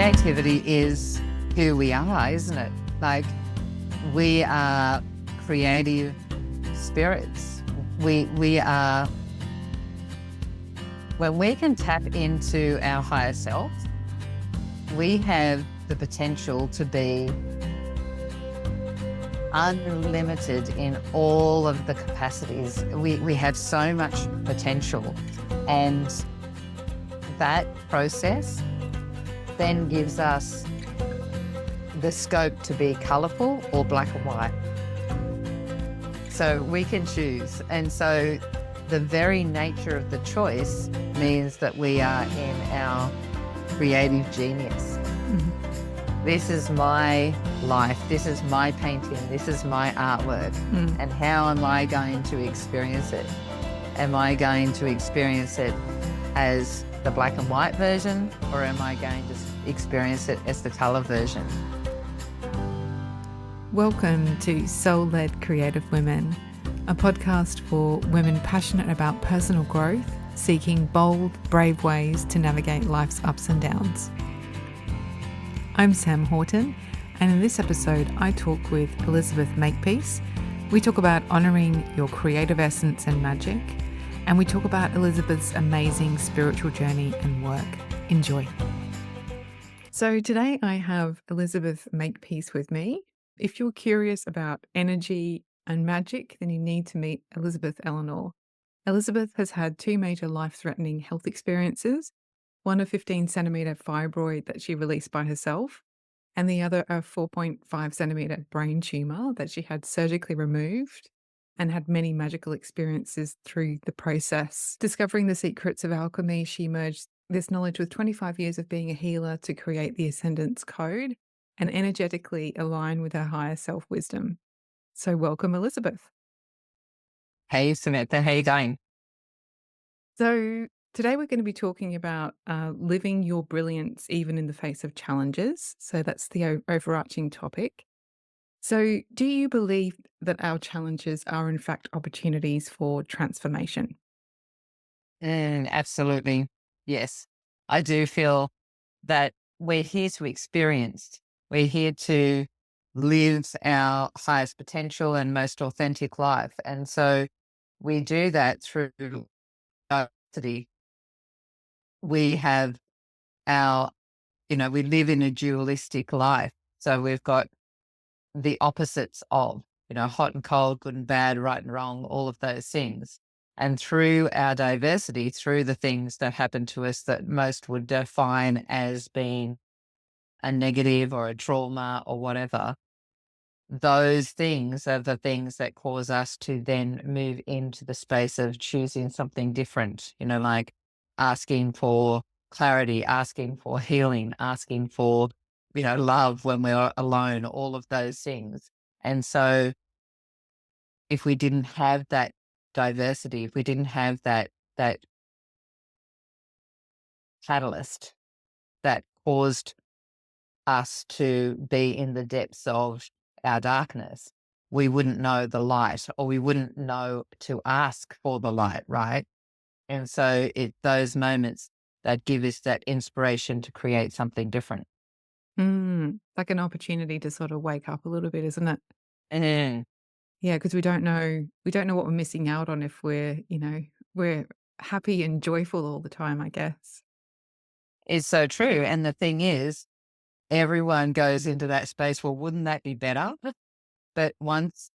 creativity is who we are, isn't it? Like, we are creative spirits. We are, when we can tap into our higher self, we have the potential to be unlimited in all of the capacities. We have so much potential, and that process then gives us the scope to be colourful or black and white. So we can choose. And so the very nature of the choice means that we are in our creative genius. Mm-hmm. This is my life. This is my painting. This is my artwork. And how am I going to experience it? Am I going to experience it as the black and white version, or am I going to experience it as the colour version? Welcome to Soul-Led Creative Women, a podcast for women passionate about personal growth, seeking bold, brave ways to navigate life's ups and downs. I'm Sam Horton, and in this episode I talk with Elizabeth Makepeace. We talk about honouring your creative essence and magic, and we talk about Elizabeth's amazing spiritual journey and work. Enjoy. So today I have Elizabeth Makepeace with me. If you're curious about energy and magic, then you need to meet Elizabeth Eleanor. Elizabeth has had two major life-threatening health experiences, one a 15-centimetre fibroid that she released by herself, and the other a 4.5-centimetre brain tumour that she had surgically removed, and had many magical experiences through the process. Discovering the secrets of alchemy, she merged this knowledge with 25 years of being a healer to create the Ascendance Code and energetically align with her higher self wisdom. So welcome, Elizabeth. Hey, Samantha, how you going? So today we're going to be talking about living your brilliance even in the face of challenges. So that's the overarching topic. So do you believe that our challenges are in fact opportunities for transformation? Absolutely. Yes. I do feel that we're here to experience. We're here to live our highest potential and most authentic life. And so we do that through diversity. We have our, we live in a dualistic life. So we've got the opposites of, hot and cold, good and bad, right and wrong, all of those things. And through our diversity, through the things that happen to us that most would define as being a negative or a trauma or whatever, those things are the things that cause us to then move into the space of choosing something different, like asking for clarity, asking for healing, asking for, love when we're alone, all of those things. And so if we didn't have that diversity, if we didn't have that catalyst that caused us to be in the depths of our darkness, we wouldn't know the light, or we wouldn't know to ask for the light, right? And so those moments that give us that inspiration to create something different. Like an opportunity to sort of wake up a little bit, isn't it? Mm. Yeah, because we don't know what we're missing out on if we're happy and joyful all the time, I guess. It's so true. And the thing is, everyone goes into that space. Well, wouldn't that be better? But once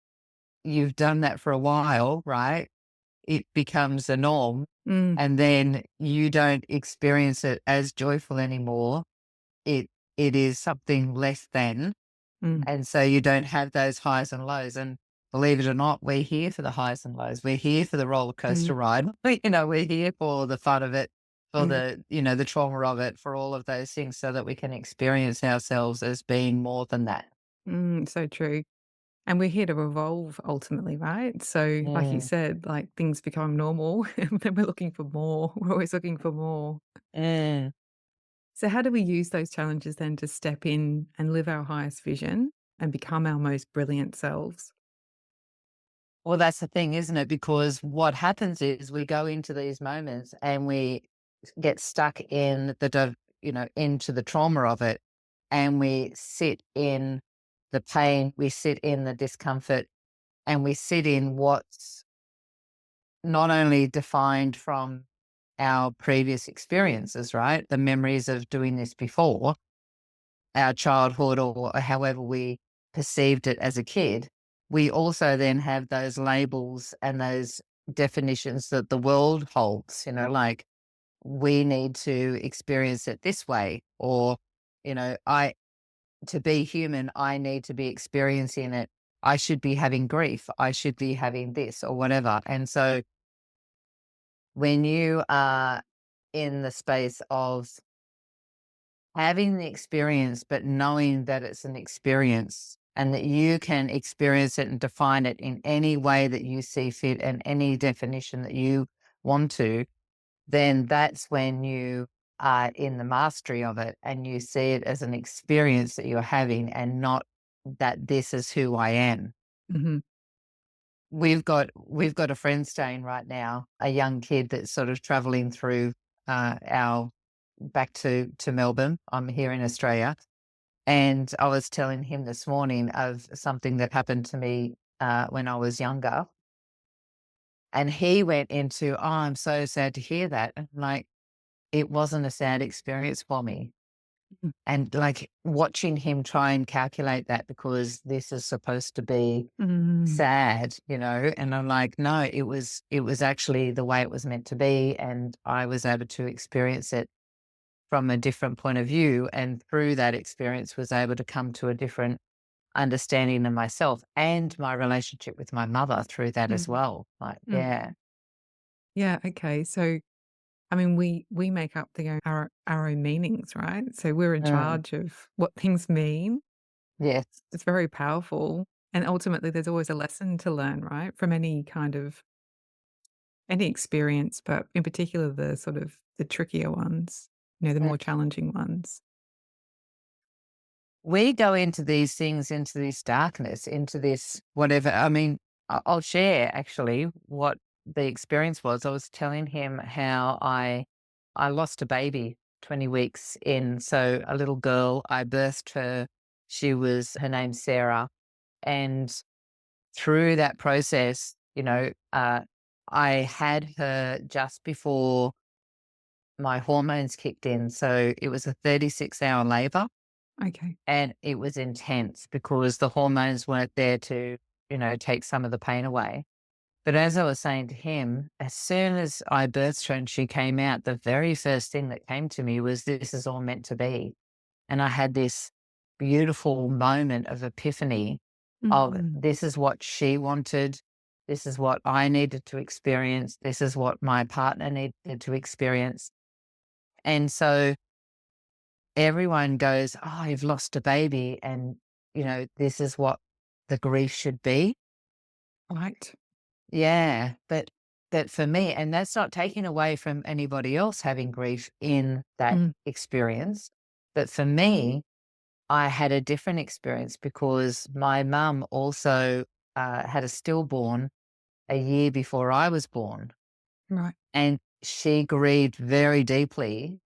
you've done that for a while, right, it becomes a norm. And then you don't experience it as joyful anymore. It is something less than. And so you don't have those highs and lows. And believe it or not, we're here for the highs and lows. We're here for the roller coaster ride. We're here for the fun of it, for the trauma of it, for all of those things, so that we can experience ourselves as being more than that. So true. And we're here to evolve ultimately, right? So like you said, like things become normal and then we're looking for more. We're always looking for more. Mm. So how do we use those challenges then to step in and live our highest vision and become our most brilliant selves? Well, that's the thing, isn't it? Because what happens is we go into these moments and we get stuck in into the trauma of it, and we sit in the pain, we sit in the discomfort, and we sit in what's not only defined from our previous experiences, right? The memories of doing this before, our childhood, or however we perceived it as a kid. We also then have those labels and those definitions that the world holds, like we need to experience it this way, or, I, to be human, I need to be experiencing it. I should be having grief. I should be having this or whatever. And so when you are in the space of having the experience, but knowing that it's an experience and that you can experience it and define it in any way that you see fit and any definition that you want to, then that's when you are in the mastery of it and you see it as an experience that you're having and not that this is who I am. Mhm. We've got a friend staying right now, a young kid that's sort of traveling through our back to Melbourne. I'm here in Australia. And I was telling him this morning of something that happened to me when I was younger. And he went into, oh, I'm so sad to hear that. And like, it wasn't a sad experience for me. Mm. And like watching him try and calculate that because this is supposed to be Mm. sad, and I'm like, no, it was actually the way it was meant to be. And I was able to experience it from a different point of view. And through that experience was able to come to a different understanding of myself and my relationship with my mother through that as Mm. well. Like, Mm. yeah. Yeah, okay. So, I mean, we make up our own meanings, right? So we're in Mm, charge of what things mean. yes. It's very powerful, and ultimately, there's always a lesson to learn, right, from any experience, but in particular, the sort of the trickier ones, the more challenging ones. We go into these things, into this darkness, into this whatever. I mean, I'll share actually what the experience was. I was telling him how I lost a baby 20 weeks in. So a little girl, I birthed her. Her name's Sarah. And through that process, I had her just before my hormones kicked in. So it was a 36-hour labor. Okay. And it was intense because the hormones weren't there to, take some of the pain away. But as I was saying to him, as soon as I birthed her and she came out, the very first thing that came to me was this is all meant to be. And I had this beautiful moment of epiphany of Mhm. this is what she wanted. This is what I needed to experience. This is what my partner needed to experience. And so everyone goes, "Oh, you've lost a baby, and, this is what the grief should be." Right. Yeah, but for me, and that's not taking away from anybody else having grief in that Mm. experience, but for me, I had a different experience because my mum also, had a stillborn a year before I was born, Right. and she grieved very deeply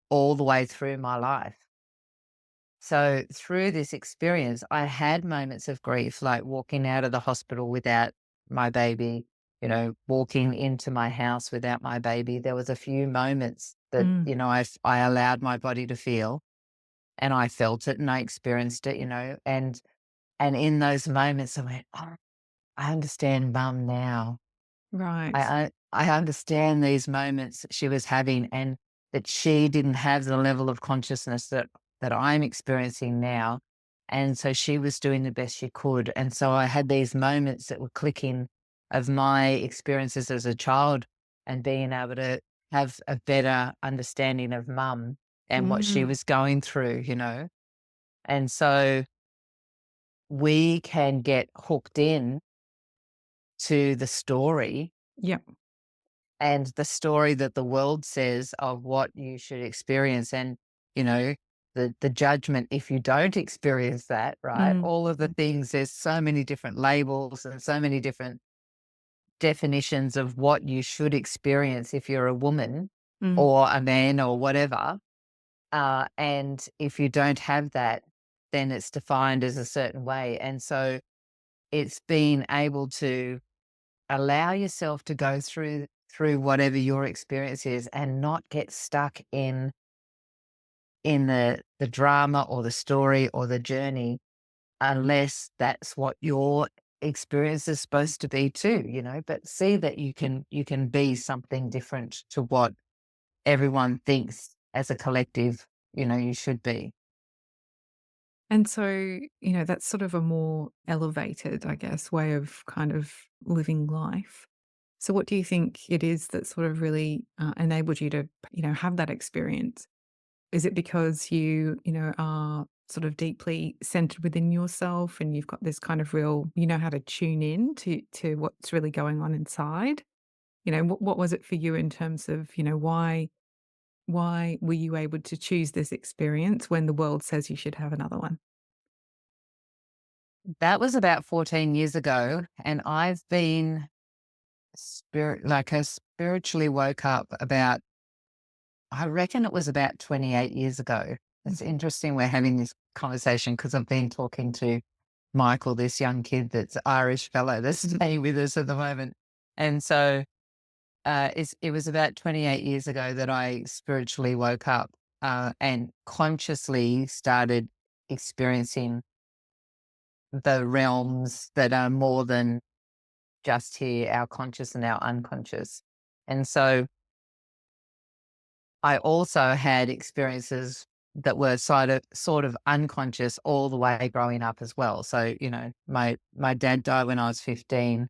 all the way through my life. So through this experience, I had moments of grief, like walking out of the hospital without my baby, walking into my house without my baby. There was a few moments that, Mm. I allowed my body to feel and I felt it and I experienced it, and in those moments I went, oh, I understand mum now. Right. I understand these moments that she was having and that she didn't have the level of consciousness that I'm experiencing now. And so she was doing the best she could. And so I had these moments that were clicking of my experiences as a child and being able to have a better understanding of mum and what she Mm. was going through. And so we can get hooked in to the story Yep. and the story that the world says of what you should experience and, you know, the judgment if you don't experience that, right? Mm. All of the things, there's so many different labels and so many different definitions of what you should experience if you're a woman Mm. or a man or whatever. And if you don't have that, then it's defined as a certain way. And so it's being able to allow yourself to go through whatever your experience is and not get stuck in the drama or the story or the journey, unless that's what your experience is supposed to be too, but see that you can be something different to what everyone thinks as a collective, you should be. And so, that's sort of a more elevated, I guess, way of kind of living life. So, what do you think it is that sort of really enabled you to, have that experience? Is it because you are sort of deeply centered within yourself and you've got this kind of real, you know how to tune in to what's really going on inside? What was it for you in terms of, why were you able to choose this experience when the world says you should have another one? That was about 14 years ago, and I've been I spiritually woke up about, I reckon it was about 28 years ago. It's Mhm. interesting we're having this conversation because I've been talking to Michael, this young kid that's Irish fellow that's staying with us at the moment. And so it was about 28 years ago that I spiritually woke up and consciously started experiencing the realms that are more than just here, our conscious and our unconscious. And so I also had experiences that were sort of unconscious all the way growing up as well. So, my dad died when I was 15.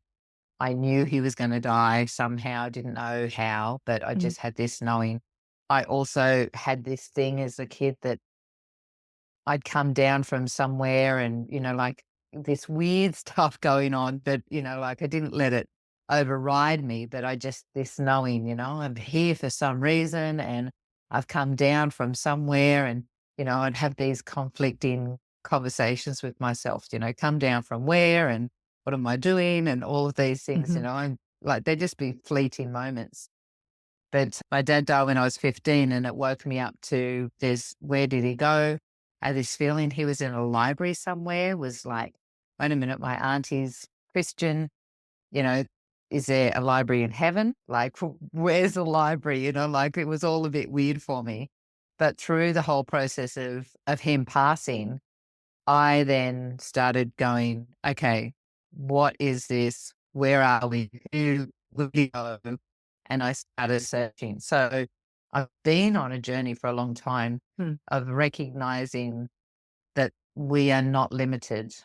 I knew he was going to die somehow, didn't know how, but I Mhm. just had this knowing. I also had this thing as a kid that I'd come down from somewhere and, like this weird stuff going on, but, like I didn't let it override me, but I just, this knowing, I'm here for some reason and I've come down from somewhere and, I'd have these conflicting conversations with myself, come down from where and what am I doing and all of these things, Mhm. and like they'd just be fleeting moments. But my dad died when I was 15 and it woke me up to this, where did he go? I had this feeling he was in a library somewhere, was like, wait a minute, my auntie's Christian, you know, is there a library in heaven? Like, where's the library? Like it was all a bit weird for me. But through the whole process of him passing, I then started going, okay, what is this? Where are we? Who will we go? And I started searching. So I've been on a journey for a long time Mm. of recognizing that we are not limited,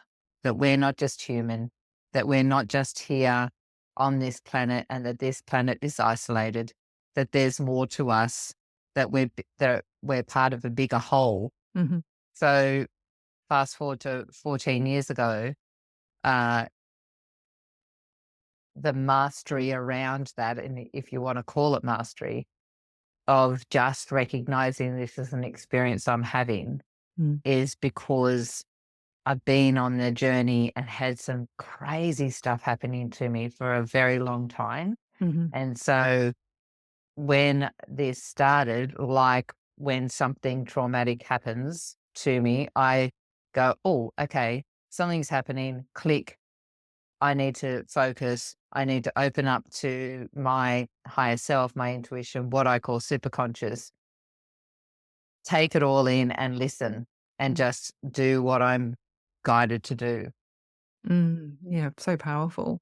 that we're not just human, that we're not just here on this planet and that this planet is isolated, that there's more to us, that we're part of a bigger whole. Mhm. So fast forward to 14 years ago, uh, the mastery around that, and if you want to call it mastery, of just recognizing this as an experience I'm having Mm. is because I've been on the journey and had some crazy stuff happening to me for a very long time. Mhm. And so when this started, like when something traumatic happens to me, I go, oh, okay, something's happening, click. I need to focus. I need to open up to my higher self, my intuition, what I call superconscious, take it all in and listen and Mm. just do what I'm guided to do. Yeah, so powerful.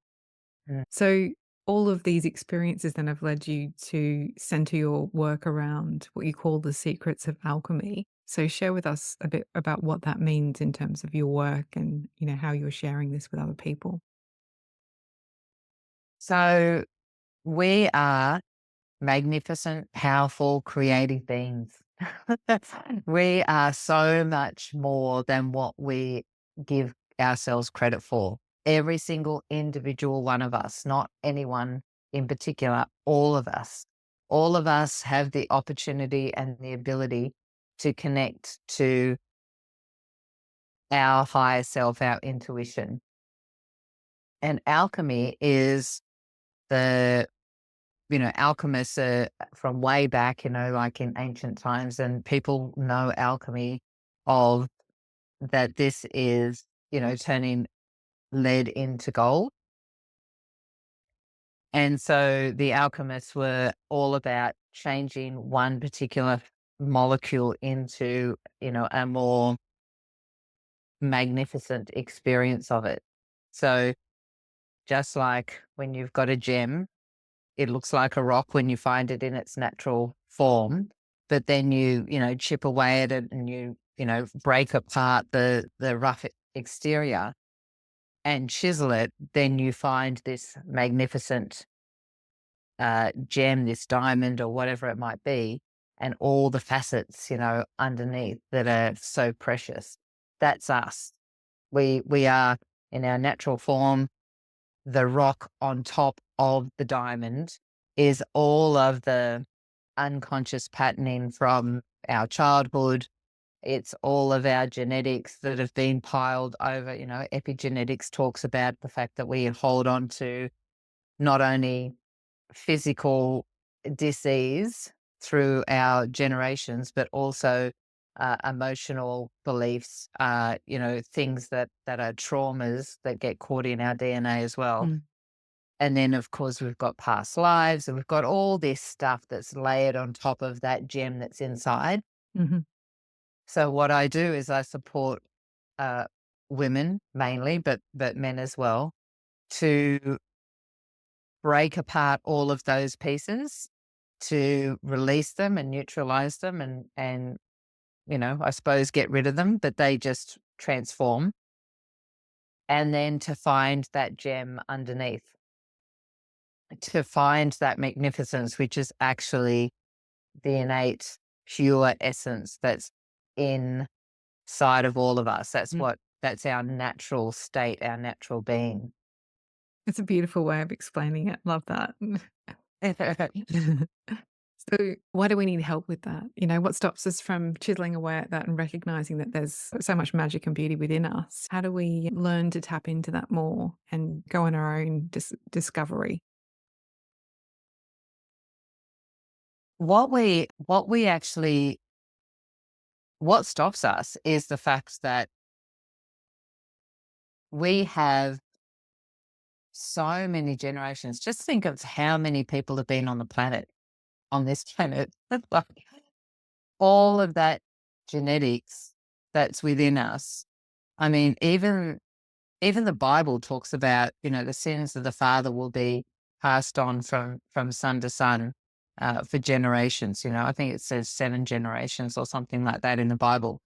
Mm. So all of these experiences then have led you to center your work around what you call the secrets of alchemy. So share with us a bit about what that means in terms of your work and, how you're sharing this with other people. So we are magnificent, powerful, creative beings. We are so much more than what we give ourselves credit for. Every single individual one of us, not anyone in particular, all of us. All of us have the opportunity and the ability to connect to our higher self, our intuition. And alchemy is the alchemists are from way back, like in ancient times, and people know alchemy of that this is, turning lead into gold. And so the alchemists were all about changing one particular molecule into, a more magnificent experience of it. So just like when you've got a gem, it looks like a rock when you find it in its natural form, but then you chip away at it and you break apart the rough exterior and chisel it, then you find this magnificent gem, this diamond or whatever it might be, and all the facets, underneath that are so precious. That's us. We are in our natural form. The rock on top of the diamond is all of the unconscious patterning from our childhood. It's all of our genetics that have been piled over. Epigenetics talks about the fact that we hold on to not only physical disease through our generations, but also emotional beliefs, things that are traumas that get caught in our DNA as well. Mm. And then, of course, we've got past lives and we've got all this stuff that's layered on top of that gem that's inside. Mm-hmm. So what I do is I support uh, women mainly, but men as well, to break apart all of those pieces, to release them and neutralize them and I suppose get rid of them, but they just transform. And then to find that gem underneath, to find that magnificence, which is actually the innate pure essence that's inside of all of us. That's our natural state, our natural being. It's a beautiful way of explaining it. Love that. So why do we need help with that? What stops us from chiseling away at that and recognizing that there's so much magic and beauty within us? How do we learn to tap into that more and go on our own discovery? What stops us is the fact that we have so many generations. Just think of how many people have been on this planet. Like, all of that genetics that's within us. I mean, even the Bible talks about, the sins of the father will be passed on from son to son for generations. I think it says 7 generations or something like that in the Bible.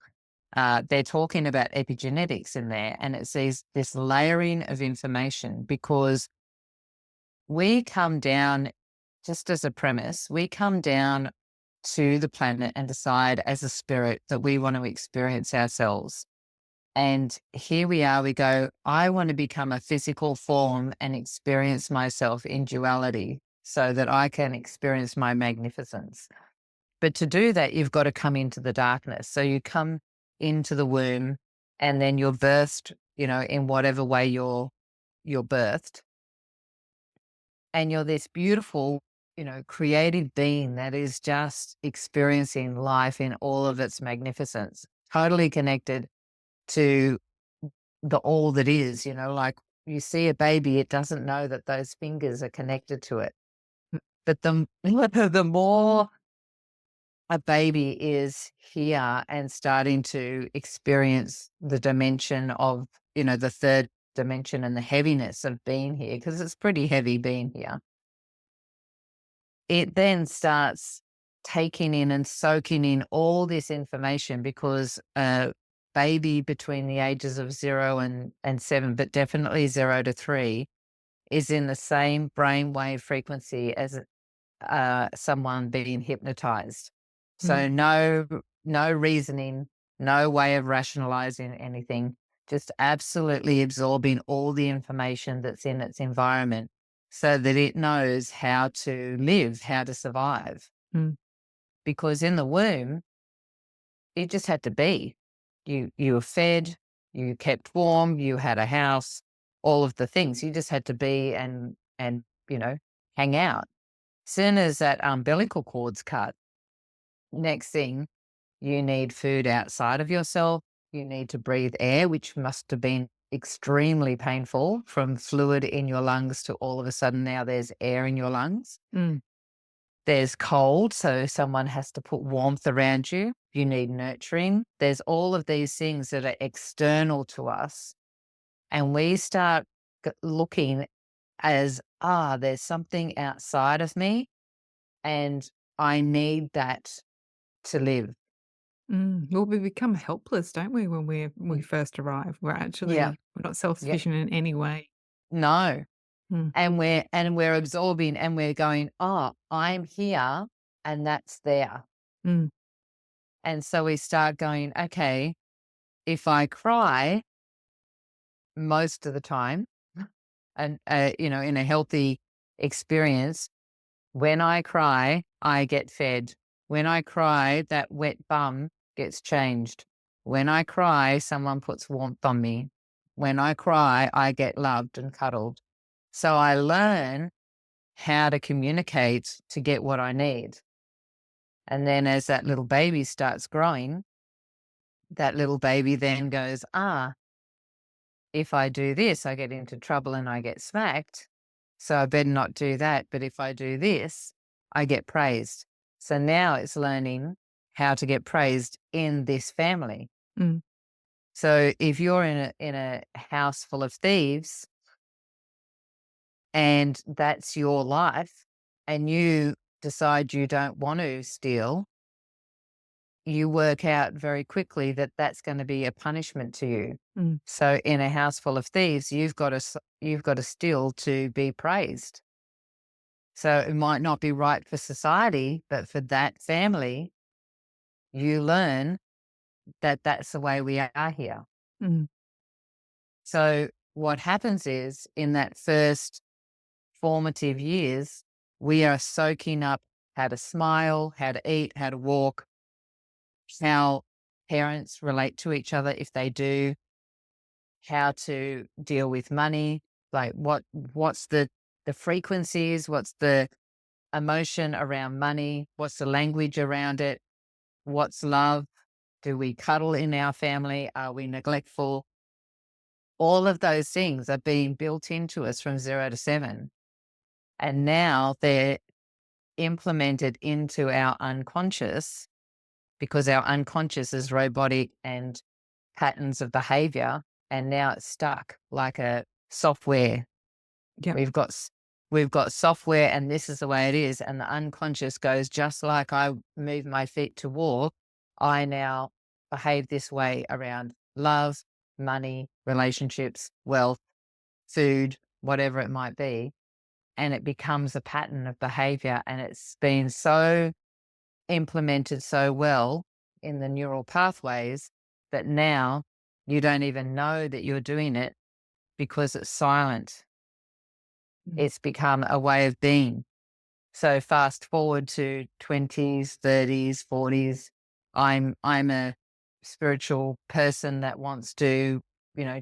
They're talking about epigenetics in there, and it says this layering of information because we come down, just as a premise, we come down to the planet and decide as a spirit that we want to experience ourselves. And here we are, we go, I want to become a physical form and experience myself in duality so that I can experience my magnificence. But to do that, you've got to come into the darkness. So you come into the womb and then you're birthed, in whatever way you're birthed. And you're this beautiful, creative being that is just experiencing life in all of its magnificence, totally connected to the all that is, like you see a baby, it doesn't know that those fingers are connected to it. But the more a baby is here and starting to experience the dimension of, the third dimension and the heaviness of being here, because it's pretty heavy being here, it then starts taking in and soaking in all this information because a baby between the ages of 0 and 7, but definitely 0 to 3, is in the same brainwave frequency as someone being hypnotized. So no reasoning, no way of rationalizing anything, just absolutely absorbing all the information that's in its environment so that it knows how to live, how to survive. Mm. Because in the womb, it just had to be. You were fed, you kept warm, you had a house, all of the things. You just had to be and hang out. Soon as that umbilical cord's cut, next thing, you need food outside of yourself. You need to breathe air, which must have been extremely painful, from fluid in your lungs to all of a sudden now there's air in your lungs. Mm. There's cold, so someone has to put warmth around you. You need nurturing. There's all of these things that are external to us. And we start looking as, there's something outside of me and I need that to live. Well, we become helpless, don't we, when we Mm, first arrive? yeah. We're not Yeah. self-sufficient in any way. No. Mm. And we're absorbing and we're going, I'm here and that's there. Mm. And so we start going, okay, if I cry most of the time, and in a healthy experience, when I cry, I get fed. When I cry, that wet bum gets changed. When I cry, someone puts warmth on me. When I cry, I get loved and cuddled. So I learn how to communicate to get what I need. And then as that little baby starts growing, that little baby then goes, if I do this, I get into trouble and I get smacked. So I better not do that. But if I do this, I get praised. So now it's learning how to get praised in this family. Mm. So if you're in a house full of thieves and that's your life and you decide you don't want to steal, you work out very quickly that that's going to be a punishment to you. Mm. So in a house full of thieves, you've got to steal to be praised. So it might not be right for society, but for that family, you learn that that's the way we are here. Mm. So what happens is in that first formative years, we are soaking up how to smile, how to eat, how to walk, how parents relate to each other if they do, how to deal with money, like what's the frequencies, what's the emotion around money, what's the language around it, what's love, do we cuddle in our family, are we neglectful? All of those things are being built into us from 0 to 7. And now they're implemented into our unconscious because our unconscious is robotic and patterns of behavior. And now it's stuck like a software. Yep. We've got software and this is the way it is. And the unconscious goes, just like I move my feet to walk, I now behave this way around love, money, relationships, wealth, food, whatever it might be. And it becomes a pattern of behavior. And it's been so implemented so well in the neural pathways that now you don't even know that you're doing it because it's silent. Mm. It's become a way of being. So fast forward to 20s, 30s, 40s. I'm a spiritual person that wants to,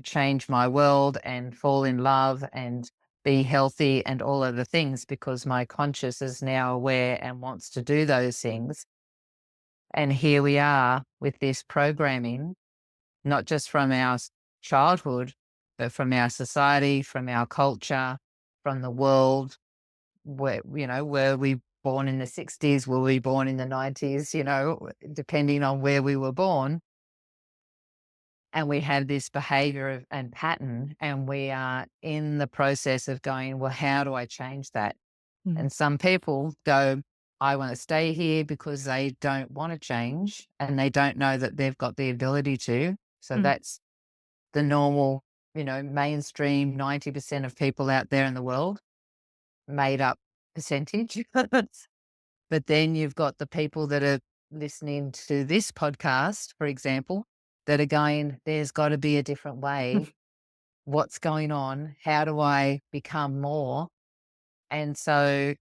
change my world and fall in love and be healthy and all of the things because my conscious is now aware and wants to do those things. And here we are with this programming, not just from our childhood, but from our society, from our culture, from the world. Were we born in the 60s? Were we born in the 90s? Depending on where we were born. And we had this behavior and pattern, and we are in the process of going, well, how do I change that? Mm. And some people go, I want to stay here because they don't want to change and they don't know that they've got the ability to. So Mm. that's the normal, mainstream 90% of people out there in the world, made up percentage. But then you've got the people that are listening to this podcast, for example, that are going, there's got to be a different way. What's going on? How do I become more? And so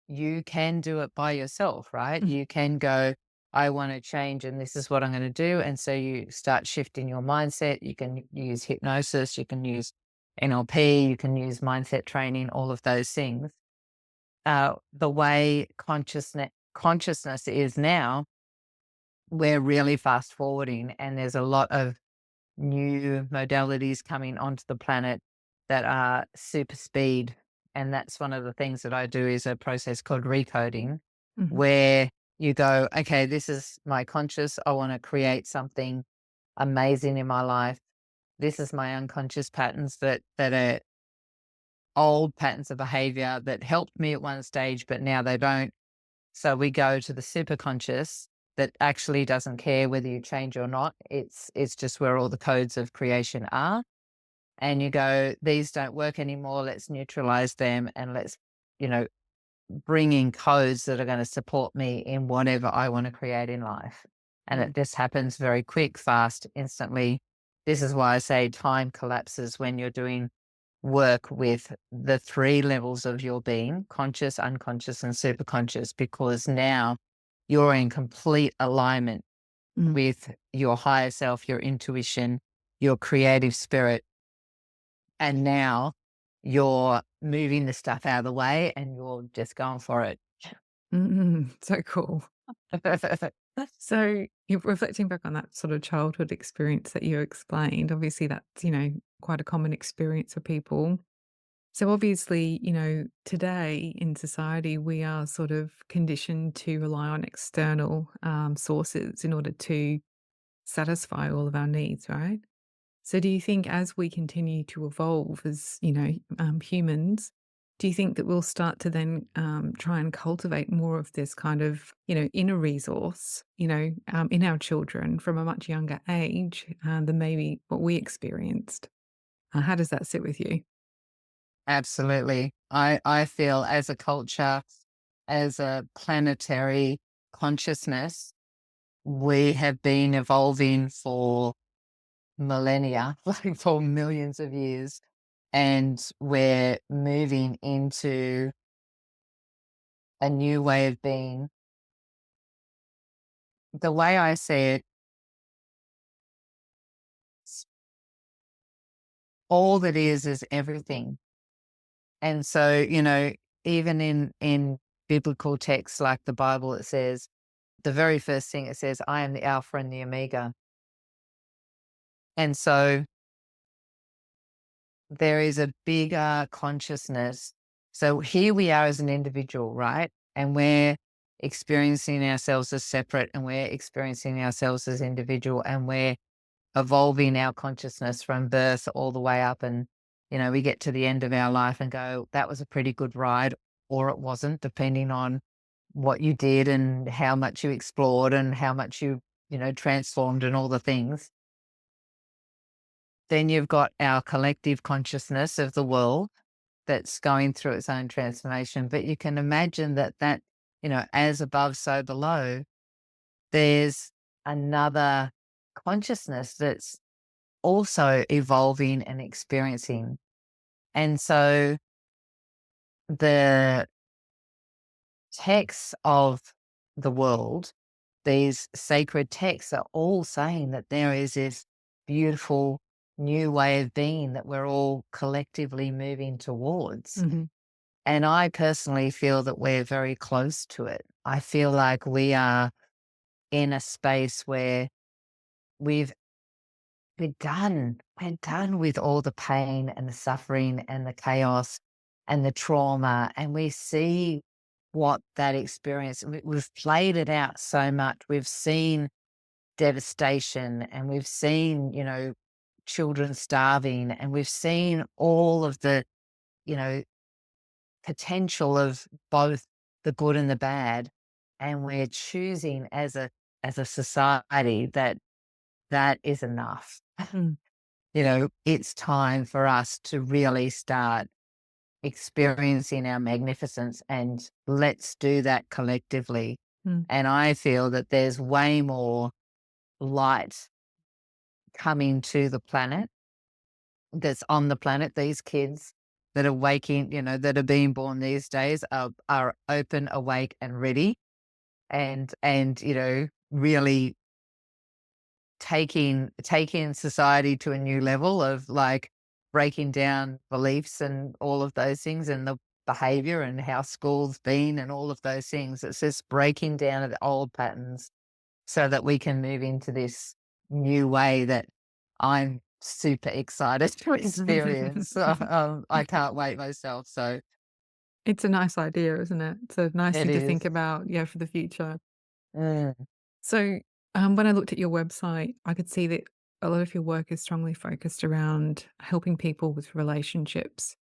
you can do it by yourself, right? Mm. You can go, I want to change and this is what I'm going to do. And so you start shifting your mindset. You can use hypnosis, you can use NLP, you can use mindset training, all of those things. the way consciousness is now, we're really fast forwarding, and there's a lot of new modalities coming onto the planet that are super speed. And that's one of the things that I do is a process called recoding, Mhm. where you go, okay, this is my conscious. I want to create something amazing in my life. This is my unconscious patterns that are old patterns of behavior that helped me at one stage, but now they don't. So we go to the super conscious that actually doesn't care whether you change or not. It's just where all the codes of creation are. And you go, these don't work anymore. Let's neutralize them, and let's, you know, bring in codes that are going to support me in whatever I want to create in life. And Mm. it just happens very quick, fast, instantly. This is why I say time collapses when you're doing work with the three levels of your being: conscious, unconscious, and superconscious, because now you're in complete alignment Mm. with your higher self, your intuition, your creative spirit. And now you're moving the stuff out of the way and you're just going for it. So cool. So you're reflecting back on that sort of childhood experience that you explained. Obviously, that's, quite a common experience for people. So obviously, today in society, we are sort of conditioned to rely on external sources in order to satisfy all of our needs, right? So do you think as we continue to evolve as, humans, do you think that we'll start to then try and cultivate more of this kind of, inner resource, in our children from a much younger age than maybe what we experienced? How does that sit with you? Absolutely. I feel as a culture, as a planetary consciousness, we have been evolving for millennia, like for millions of years. And we're moving into a new way of being. The way I see it, all that is everything. And so, even in biblical texts like the Bible, it says, the very first thing it says, I am the Alpha and the Omega. And so there is a bigger consciousness. So here we are as an individual, right? And we're experiencing ourselves as separate, and we're experiencing ourselves as individual, and we're evolving our consciousness from birth all the way up. And, we get to the end of our life and go, that was a pretty good ride, or it wasn't, depending on what you did and how much you explored and how much you transformed and all the things. Then you've got our collective consciousness of the world that's going through its own transformation. But you can imagine that, as above, so below, there's another consciousness that's also evolving and experiencing. And so the texts of the world, these sacred texts, are all saying that there is this beautiful new way of being that we're all collectively moving towards. Mhm. And I personally feel that we're very close to it. I feel like we are in a space where we've we're done. We're done with all the pain and the suffering and the chaos and the trauma. And we see what that experience, we've played it out so much. We've seen devastation, and we've seen, children starving, and we've seen all of the, you know, potential of both the good and the bad. And we're choosing as a society that that is enough. Mm. It's time for us to really start experiencing our magnificence, and let's do that collectively. Mm. And I feel that there's way more light coming to the planet that's on the planet. These kids that are waking, that are being born these days are open, awake, and ready, and really taking society to a new level of, like, breaking down beliefs and all of those things, and behavior and how school's been and all of those things. It's just breaking down of the old patterns so that we can move into this new way that I'm super excited to experience. I can't wait myself. So It's a nice idea, isn't it? It's a nice it thing to is. think about, yeah, for the future. Mm. So, when I looked at your website, I could see that a lot of your work is strongly focused around helping people with relationships.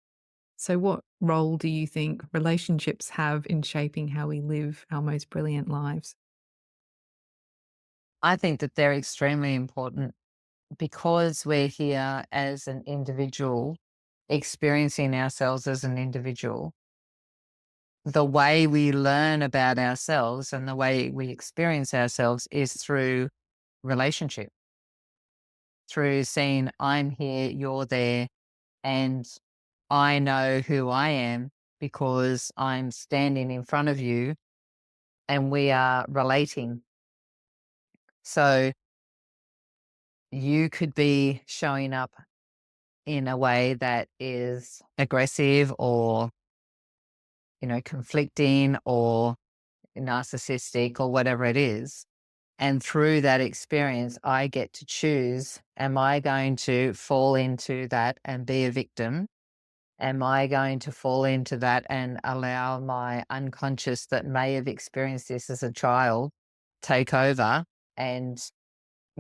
So, what role do you think relationships have in shaping how we live our most brilliant lives? I think that they're extremely important because we're here as an individual, experiencing ourselves as an individual. The way we learn about ourselves and the way we experience ourselves is through relationship, through seeing I'm here, you're there, and I know who I am because I'm standing in front of you and we are relating. So you could be showing up in a way that is aggressive or, conflicting or narcissistic or whatever it is. And through that experience, I get to choose, am I going to fall into that and be a victim? Am I going to fall into that and allow my unconscious that may have experienced this as a child take over and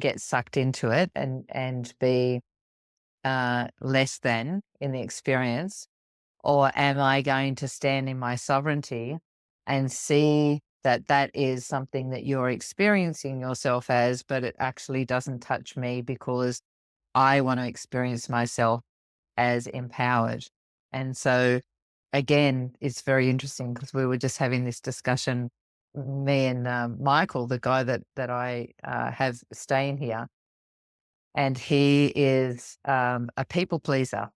get sucked into it and be less than in the experience? Or am I going to stand in my sovereignty and see that that is something that you're experiencing yourself as, but it actually doesn't touch me because I want to experience myself as empowered? And so, again, it's very interesting because we were just having this discussion, me and Michael, the guy that I have staying here, and he is a people pleaser.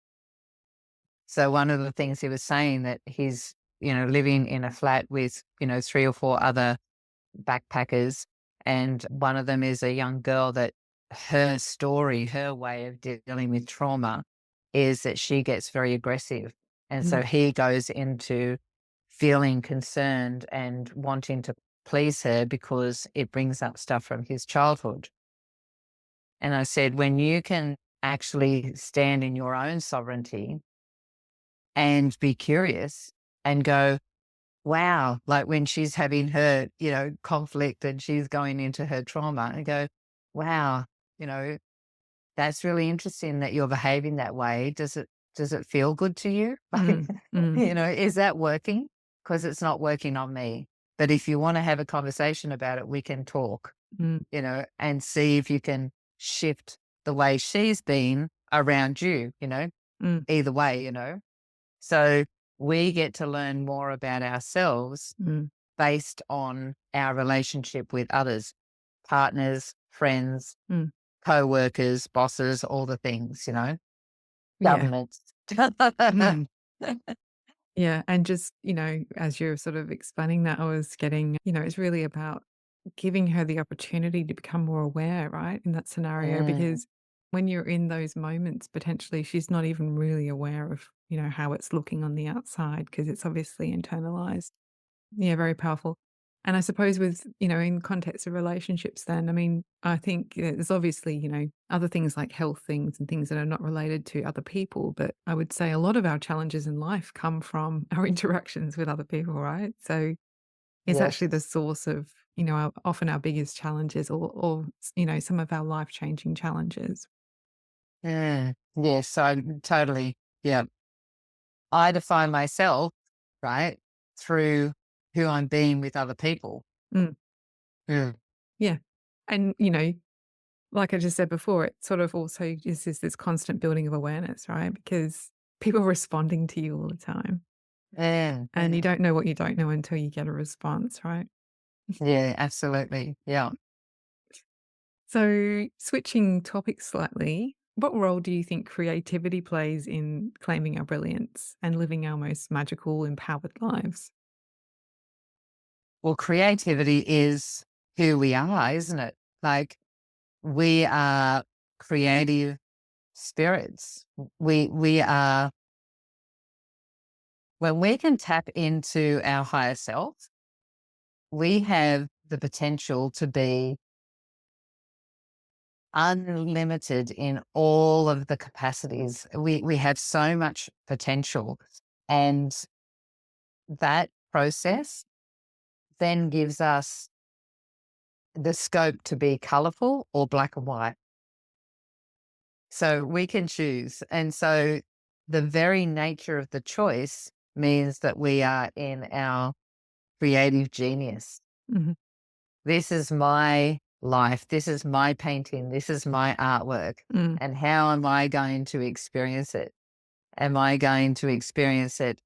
So one of the things he was saying that he's, living in a flat with, 3 or 4 other backpackers, and one of them is a young girl that her story, her way of dealing with trauma is that she gets very aggressive. And so Mm, he goes into feeling concerned and wanting to please her because it brings up stuff from his childhood. And I said, when you can actually stand in your own sovereignty and be curious and go, wow, like when she's having her, conflict and she's going into her trauma and go, wow, you know, that's really interesting that you're behaving that way. Does it feel good to you? Like, mm, mm, is that working? Because it's not working on me. But if you want to have a conversation about it, we can talk, mm, and see if you can shift the way she's been around you, mm, either way. So we get to learn more about ourselves mm. based on our relationship with others, partners, friends, Mm. co-workers, bosses, all the things, Yeah. governments. Mm. Yeah. And just, as you're sort of explaining that, I was getting, it's really about giving her the opportunity to become more aware, right? In that scenario, Mm, because when you're in those moments, potentially she's not even really aware of, how it's looking on the outside because it's obviously internalized. Yeah, very powerful. And I suppose with, in context of relationships then, I mean, I think there's obviously, other things like health things and things that are not related to other people, but I would say a lot of our challenges in life come from our interactions with other people, right? So it's actually the yes. source of, often our biggest challenges or, some of our life-changing challenges. Yes, so totally. Yeah. I define myself, right, through who I'm being with other people. Mm, Mm. yeah. And, like I just said before, it sort of also is this constant building of awareness, right? Because people are responding to you all the time, Yeah, and you yeah. don't know what you don't know until you get a response, right? Yeah, absolutely. Yeah. So, switching topics slightly, what role do you think creativity plays in claiming our brilliance and living our most magical, empowered lives? Well, creativity is who we are, isn't it? Like, we are creative spirits. We are when we can tap into our higher self, we have the potential to be unlimited in all of the capacities. We have so much potential, and that process then gives us the scope to be colourful or black and white. So we can choose. And so the very nature of the choice means that we are in our creative genius. Mhm. This is my life. This is my painting. This is my artwork. Mm. And how am I going to experience it? Am I going to experience it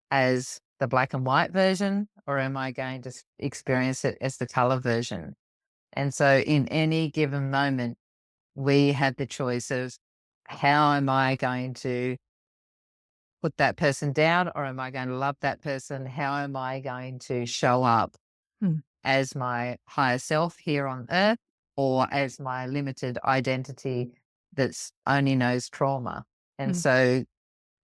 as the black and white version, or am I going to experience it as the color version? And so in any given moment, we have the choice of how am I going to put that person down, or am I going to love that person? How am I going to show up Mm. as my higher self here on earth, or as my limited identity that's only knows trauma? And Mm. so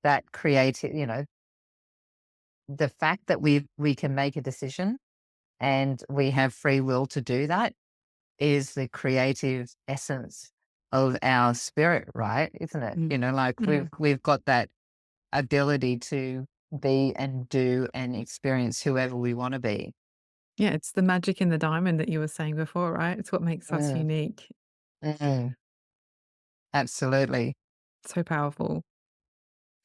that creates, the fact that we can make a decision and we have free will to do that is the creative essence of our spirit, right? Isn't it? Mm. Like Mm. we've got that ability to be and do and experience whoever we want to be. Yeah, it's the magic in the diamond that you were saying before, right? It's what makes us Mm, unique. mm, absolutely. So powerful.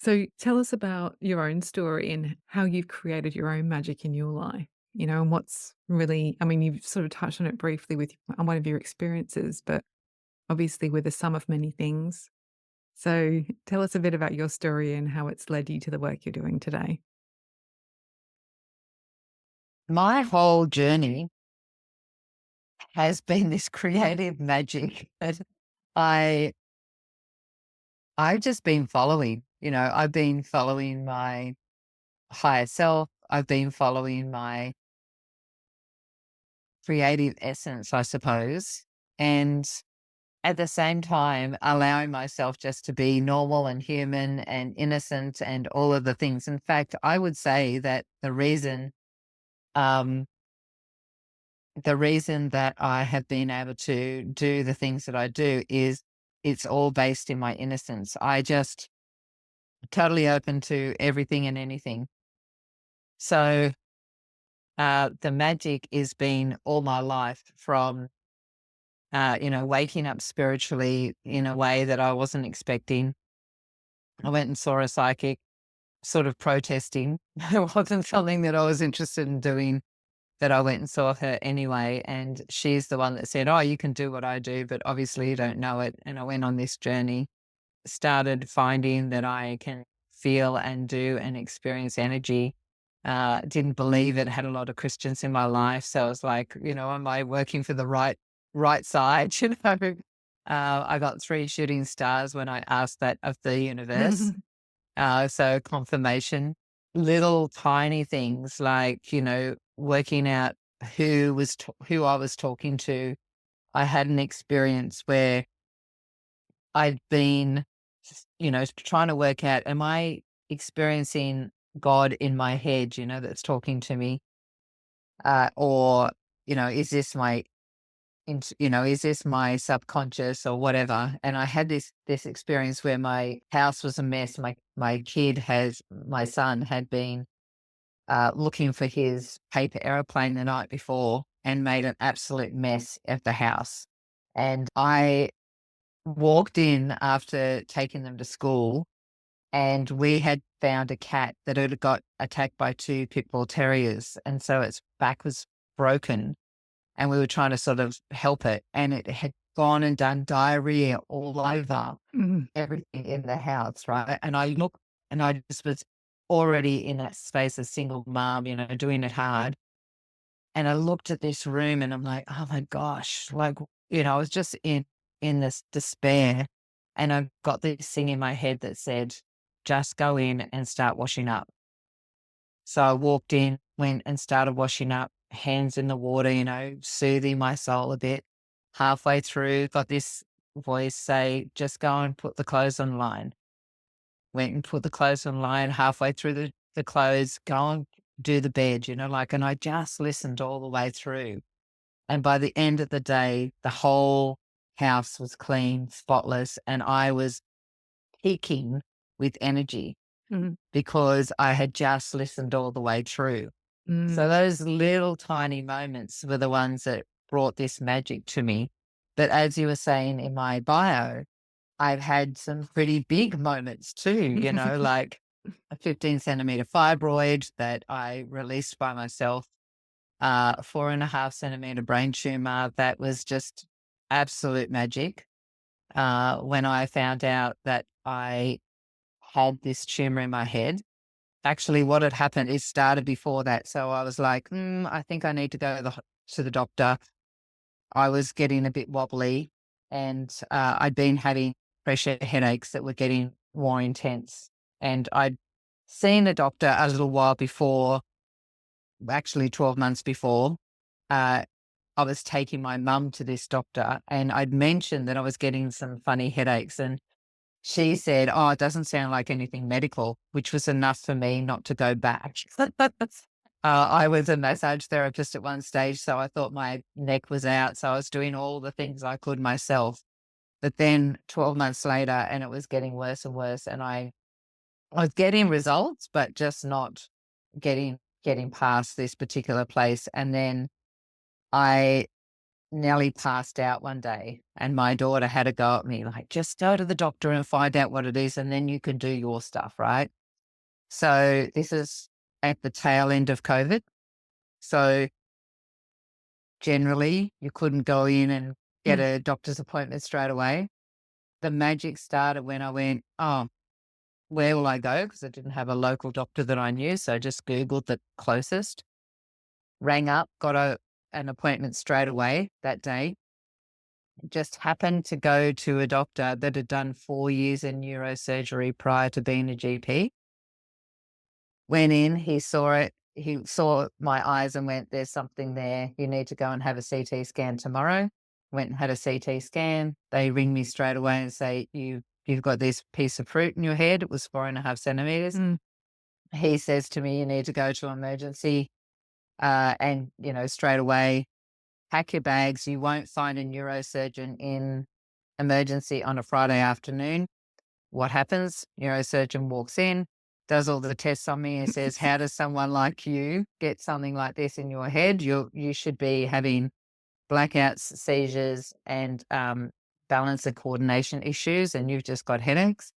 So tell us about your own story and how you've created your own magic in your life, and what's really, I mean, you've sort of touched on it briefly with on one of your experiences, but obviously we're the sum of many things. So tell us a bit about your story and how it's led you to the work you're doing today. My whole journey has been this creative magic that I I've just been following. I've been following my higher self. I've been following my creative essence, I suppose. And at the same time, allowing myself just to be normal and human and innocent and all of the things. In fact, I would say that um, the reason that I have been able to do the things that I do is it's all based in my innocence. I just totally open to everything and anything. So the magic is been all my life from, waking up spiritually in a way that I wasn't expecting. I went and saw a psychic, sort of protesting. It wasn't something that I was interested in doing, but I went and saw her anyway. And she's the one that said, "Oh, you can do what I do, but obviously you don't know it." And I went on this journey, started finding that I can feel and do and experience energy. Didn't believe it, had a lot of Christians in my life. So I was like, am I working for the right side? I got 3 shooting stars when I asked that of the universe. So confirmation, little tiny things like, working out who I was talking to. I had an experience where I'd been, trying to work out, am I experiencing God in my head, that's talking to me? Or, is this is this my subconscious or whatever? And I had this experience where my house was a mess. My son had been looking for his paper airplane the night before and made an absolute mess of the house. And I walked in after taking them to school, and we had found a cat that had got attacked by 2 pit bull terriers. And so its back was broken, and we were trying to sort of help it. And it had gone and done diarrhea all over Mhm. everything in the house, right? And I looked, and I just was already in that space, a single mom, doing it hard. And I looked at this room and I'm like, oh my gosh, like, I was just in this despair. And I got this thing in my head that said, just go in and start washing up. So I walked in, went and started washing up, hands in the water, soothing my soul a bit. Halfway through, got this voice say, just go and put the clothes on line. Went and put the clothes on line. Halfway through the clothes, go and do the bed, like, and I just listened all the way through. And by the end of the day, the whole house was clean, spotless, and I was peaking with energy Mhm. because I had just listened all the way through. So Mm. those little tiny moments were the ones that brought this magic to me. But as you were saying in my bio, I've had some pretty big moments too, like a 15 centimeter fibroid that I released by myself, 4.5 centimeter brain tumor. That was just absolute magic. When I found out that I had this tumor in my head. Actually, what had happened, it started before that. So I was like, I think I need to go to the doctor. I was getting a bit wobbly and I'd been having pressure headaches that were getting more intense. And I'd seen a doctor a little while before, actually 12 months before. Uh, I was taking my mum to this doctor and I'd mentioned that I was getting some funny headaches. And she said, "Oh, it doesn't sound like anything medical," which was enough for me not to go back. I was a massage therapist at one stage, so I thought my neck was out, so I was doing all the things I could myself. But then 12 months later, and it was getting worse and worse, and I was getting results, but just not getting past this particular place. And then I nearly passed out one day, and my daughter had a go at me, like, "Just go to the doctor and find out what it is, and then you can do your stuff," right? So this is at the tail end of COVID. So generally, you couldn't go in and get Mm. a doctor's appointment straight away. The magic started when I went, "Oh, where will I go?" Because I didn't have a local doctor that I knew. So I just Googled the closest, rang up, got an appointment straight away that day. Just happened to go to a doctor that had done 4 years in neurosurgery prior to being a GP. Went in, he saw it, he saw my eyes and went, "There's something there. You need to go and have a CT scan tomorrow." Went and had a CT scan. They ring me straight away and say, You've got this piece of fruit in your head." It was 4.5 centimeters. Mm. He says to me, "You need to go to emergency, and, straight away, pack your bags. You won't find a neurosurgeon in emergency on a Friday afternoon." What happens? Neurosurgeon walks in, does all the tests on me and says, "How does someone like you get something like this in your head? You should be having blackouts, seizures, and balance and coordination issues, and you've just got headaches."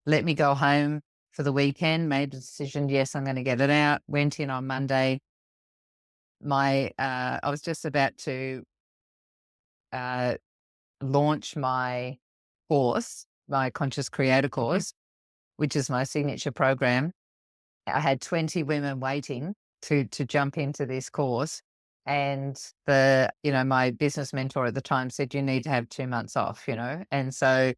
Let me go home for the weekend, made the decision, yes, I'm going to get it out. Went in on Monday. I was just about to uh, launch my course, my Conscious Creator course, which is my signature program. I had 20 women waiting to jump into this course. And my business mentor at the time said, "You need to have 2 months off," And so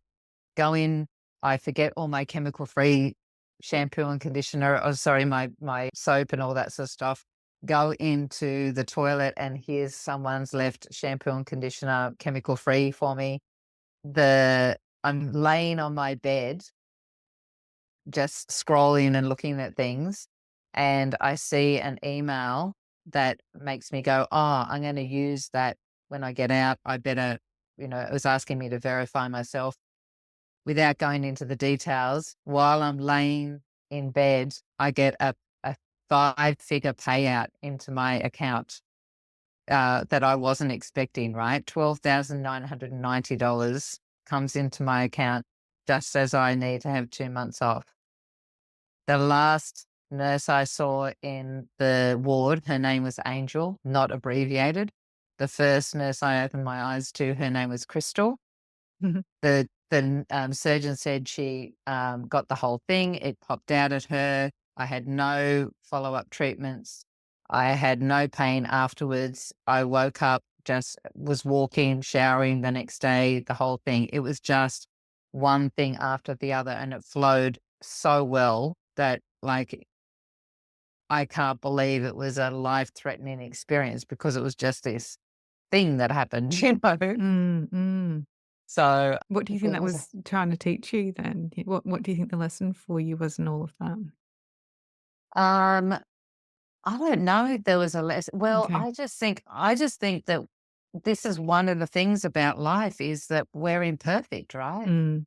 go in, I forget all my chemical free shampoo and conditioner. Oh, sorry, my soap and all that sort of stuff. Go into the toilet and here's someone's left shampoo and conditioner chemical free for me. I'm laying on my bed just scrolling and looking at things, and I see an email that makes me go, "Oh, I'm gonna use that when I get out. I better," it was asking me to verify myself. Without going into the details, while I'm laying in bed, I get a five-figure payout into my account, that I wasn't expecting, right? $12,990 comes into my account just as I need to have 2 months off. The last nurse I saw in the ward, her name was Angel, not abbreviated. The first nurse I opened my eyes to, her name was Crystal. Mhm. The surgeon said she got the whole thing. It popped out at her. I had no follow-up treatments. I had no pain afterwards. I woke up, just was walking, showering the next day, the whole thing. It was just one thing after the other, and it flowed so well that, like, I can't believe it was a life-threatening experience because it was just this thing that happened, you know? Mm, mm. So What do you think it that was was trying to teach you then? What do you think the lesson for you was in all of that? Um, I don't know if there was a less well, Okay. I just think that this is one of the things about life is that we're imperfect, right? Mm.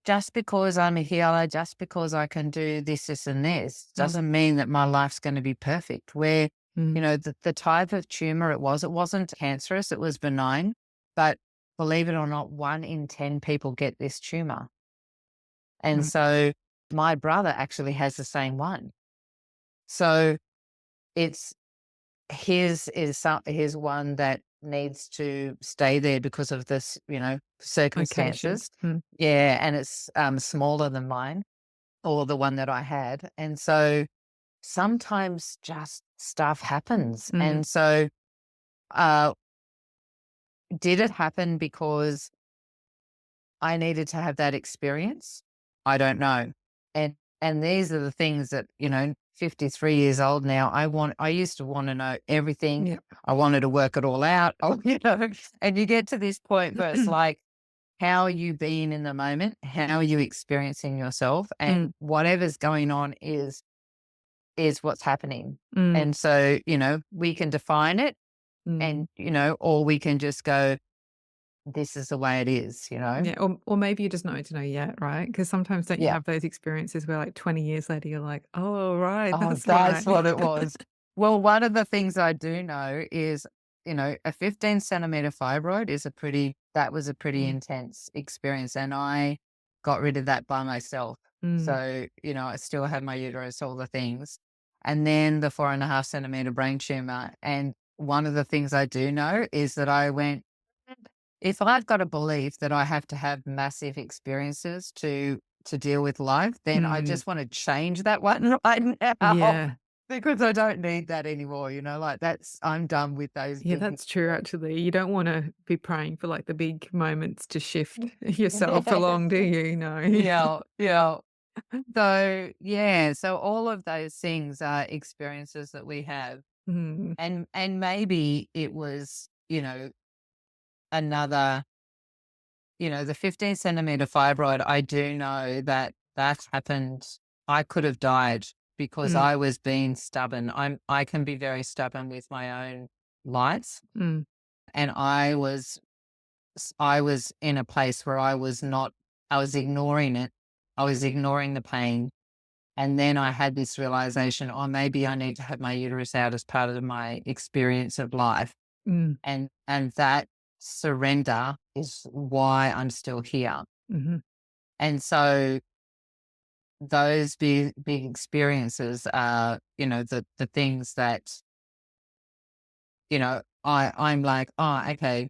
Just because I'm a healer, just because I can do this, and this, Mm. doesn't mean that my life's going to be perfect. Where, Mm. the type of tumor it wasn't cancerous, it was benign. But believe it or not, 1 in 10 people get this tumor. And Right. so my brother actually has the same one. So it's his one that needs to stay there because of this, Location. circumstances. Mm. Yeah, and it's smaller than mine or the one that I had. And so sometimes just stuff happens. Mm. And so uh did it happen because I needed to have that experience? I don't know. And these are the things that, 53 years old now, I used to want to know everything. Yeah. I wanted to work it all out. Oh, and you get to this point where it's like, how are you being in the moment? How are you experiencing yourself? Mm. And whatever's going on is what's happening. Mm. And so, we can define it Mm. and, or we can just go, this is the way it is. Yeah, or maybe you just not to know yet, right? Because sometimes don't you Yeah. have those experiences where, like, 20 years later, you're like, "Oh, right, Oh, that's that's right." what it was. Well, one of the things I do know is, a 15 centimeter fibroid that was a pretty Mm. intense experience. And I got rid of that by myself. Mm. So, I still have my uterus, all the things. And then the 4.5 centimeter brain tumor. And one of the things I do know is that I went, if I've got a belief that I have to have massive experiences to deal with life, then I Mm. just want to change that one right now Yeah. because I don't need that anymore, like I'm done with those Yeah, big that's true, actually. You don't wanna be praying for, like, the big moments to shift yourself along, do you? No. Yeah, yeah. So, yeah, so all of those things are experiences that we have. Mm. And maybe it was, another the 15 centimeter fibroid, I do know that that happened. I could have died because Mm. I was being stubborn. I can be very stubborn with my own lights. Mm. And I was in a place where I was ignoring it. I was ignoring the pain. And then I had this realization, oh, maybe I need to have my uterus out as part of my experience of life. Mm. And that surrender is why I'm still here. Mhm. And so those big experiences are, the things that, I'm like, oh, okay.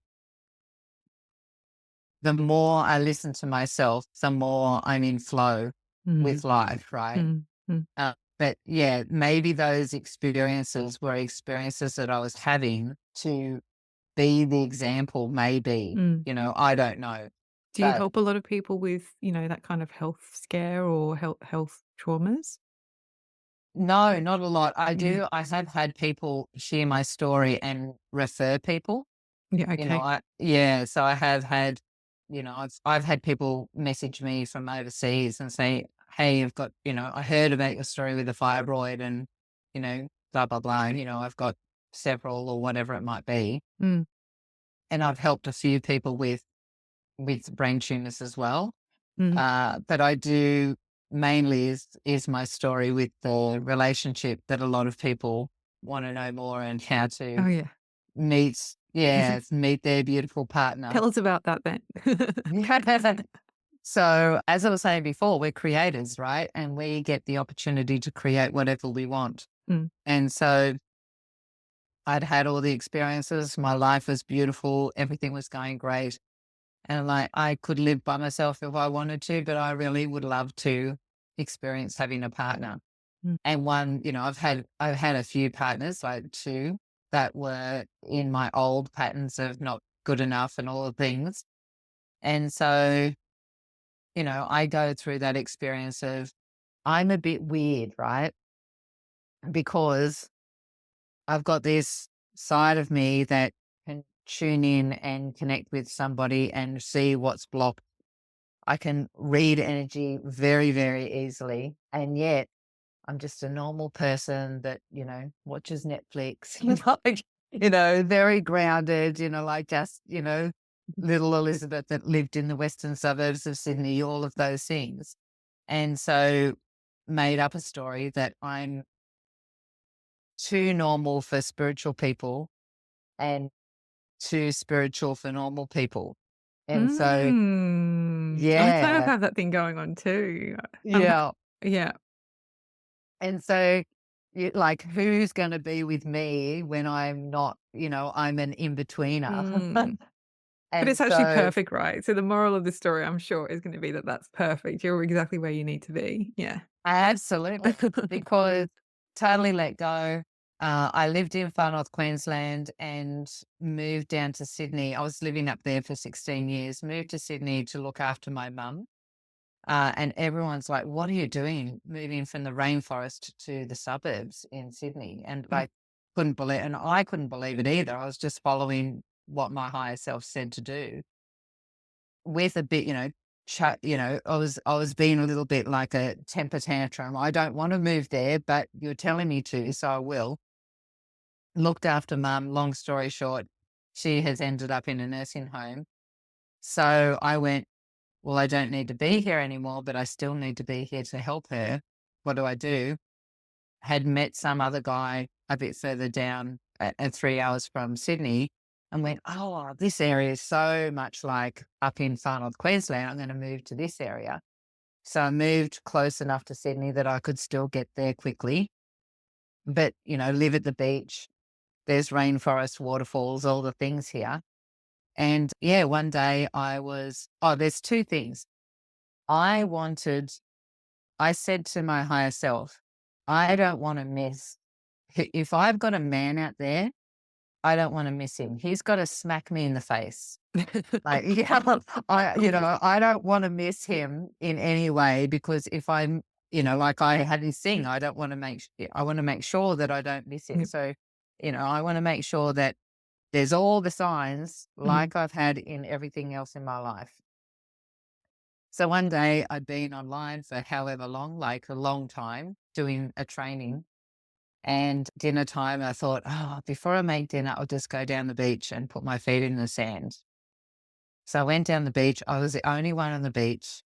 The more I listen to myself, the more I'm in flow Mm. with life, right? Mm. Mm. But yeah, maybe those experiences were experiences that I was having to be the example, maybe, Mm. I don't know. Do you But help a lot of people with, that kind of health scare or health traumas? no, not a lot. Yeah. I have had people share my story and refer people. Yeah, okay. So I have had, I've had people message me from overseas and say, "Hey, I've got, I heard about your story with the fibroid and, blah blah blah. And, I've got several or whatever it might be." Mm. And I've helped a few people with brain tumors as well. Mm. But I do mainly is my story with the relationship that a lot of people want to know more and how to Oh, yeah. meet, yeah, meet their beautiful partner. Tell us about that then. So, as I was saying before, we're creators, right? And we get the opportunity to create whatever we want. Mm. And so I'd had all the experiences. My life was beautiful. Everything was going great. And like I could live by myself if I wanted to, but I really would love to experience having a partner. Mm. And one, I've had a few partners, like two, that were in my old patterns of not good enough and all the things. And so, I go through that experience of I'm a bit weird, right? Because I've got this side of me that can tune in and connect with somebody and see what's blocked. I can read energy very, very easily. And yet I'm just a normal person that, watches Netflix, like, very grounded, like just, little Elizabeth that lived in the western suburbs of Sydney, all of those things. And so made up a story that I'm too normal for spiritual people and too spiritual for normal people. And so, I kind of yeah, have that thing going on too. I'm yeah. yeah. And so, like, who's going to be with me when I'm not, I'm an in betweener. Mm. But And it's actually so, perfect, right? So the moral of the story, I'm sure, is gonna be that that's perfect. You're exactly where you need to be. Yeah. absolutely, because totally let go. I lived in far north Queensland and moved down to Sydney. I was living up there for 16 years, moved to Sydney to look after my mum. And everyone's like, "What are you doing moving from the rainforest to the suburbs in Sydney?" And Mm. I couldn't believe it either. I was just following what my higher self said to do with a bit, I was being a little bit like a temper tantrum. I don't want to move there, but you're telling me to, so I will. Looked after mum. Long story short, she has ended up in a nursing home. So I went, well, I don't need to be here anymore, but I still need to be here to help her. What do I do? Had met some other guy a bit further down at 3 hours from Sydney and went, oh, this area is so much like up in far north Queensland. I'm going to move to this area. So I moved close enough to Sydney that I could still get there quickly, but, live at the beach. There's rainforest, waterfalls, all the things here. And yeah, one day there's two things. I wanted I said to my higher self, I don't want to miss, if I've got a man out there, I don't want to miss him. He's got to smack me in the face. Like, yeah, I don't want to miss him in any way because if I'm, like I had this thing, I don't want to I want to make sure that I don't miss him. Yep. So, I want to make sure that there's all the signs Mhm. like I've had in everything else in my life. So one day I'd been online for however long, like a long time, doing a training. And dinner time, I thought, oh, before I make dinner, I'll just go down the beach and put my feet in the sand. So I went down the beach. I was the only one on the beach,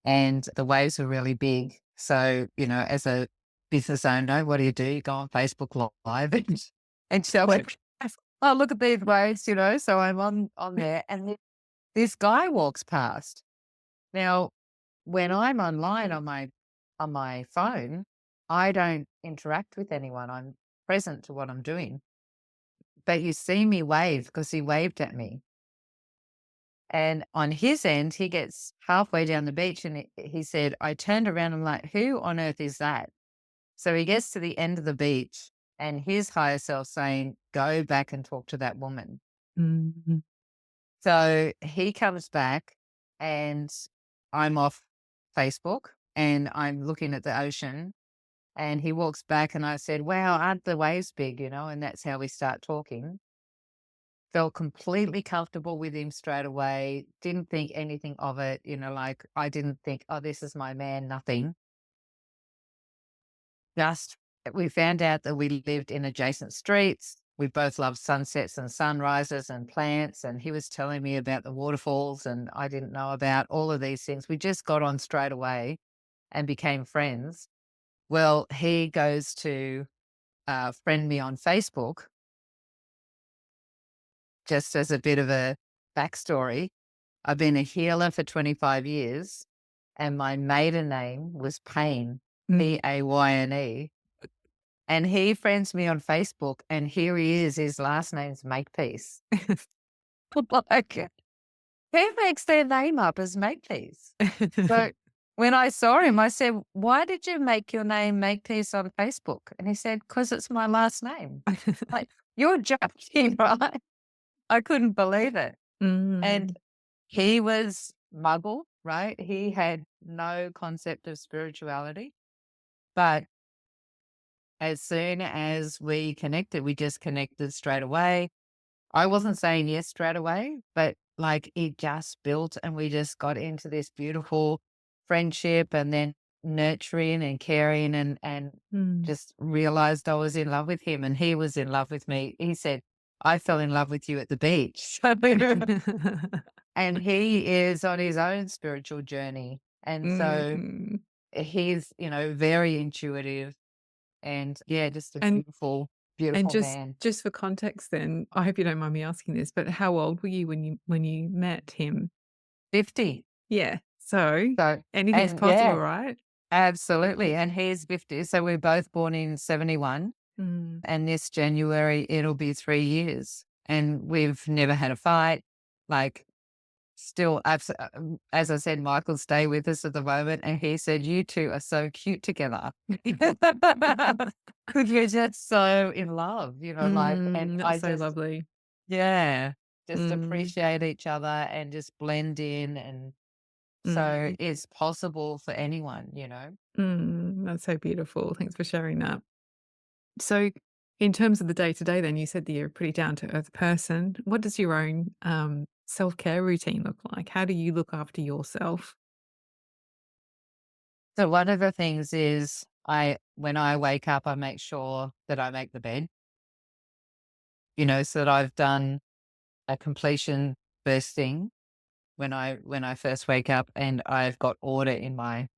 and the waves were really big. So, as a business owner, what do? You go on Facebook Live and show it. Oh, look at these waves, So I'm on there, and this guy walks past. Now, when I'm online on my phone, I don't interact with anyone. I'm present to what I'm doing. But you see me wave because he waved at me. And on his end, he gets halfway down the beach and he said, I turned around and I'm like, who on earth is that? So he gets to the end of the beach and his higher self saying, go back and talk to that woman. Mhm. So he comes back and I'm off Facebook and I'm looking at the ocean and he walks back and I said, wow, aren't the waves big, And that's how we start talking. Felt completely comfortable with him straight away. Didn't think anything of it, like I didn't think, oh, this is my man, nothing. Just we found out that we lived in adjacent streets. We both loved sunsets and sunrises and plants. And he was telling me about the waterfalls, and I didn't know about all of these things. We just got on straight away and became friends. Well, he goes to friend me on Facebook, just as a bit of a backstory. I've been a healer for 25 years, and my maiden name was Payne, Mm. Payne. And he friends me on Facebook, and here he is. His last name's Makepeace. Like, who makes their name up as Makepeace? So when I saw him, I said, why did you make your name Makepeace on Facebook? And he said, because it's my last name. Like, you're joking, right? I couldn't believe it. And Mm. he was muggle, right? He had no concept of spirituality. But as soon as we connected, we just connected straight away. I wasn't saying yes straight away, but like it just built and we just got into this beautiful friendship. And then nurturing and caring, and Mm. just realized I was in love with him and he was in love with me. He said, I fell in love with you at the beach. And he is on his own spiritual journey. And so Mm. he's, very intuitive and yeah, just a And beautiful, and beautiful just man. just for context then, I hope you don't mind me asking this, but how old were you when you met him? 50. Yeah. So, So, anything's and possible, yeah, right? absolutely. And he's 50. So we're both born in 71. Mm. And this January, it'll be 3 years. And we've never had a fight. Like, still, as I said, Michael stay with us at the moment, and he said, "You two are so cute together." You're just so in love, like, and I That's so just, lovely. yeah, just Mm. appreciate each other and just blend in, and so Mm. it's possible for anyone. That's so beautiful. Thanks for sharing that. So, in terms of the day to day, then you said that you're a pretty down to earth person. What does your own self care routine look like? How do you look after yourself? So one of the things is when I wake up, I make sure that I make the bed, so that I've done a completion first thing when I first wake up and I've got order in my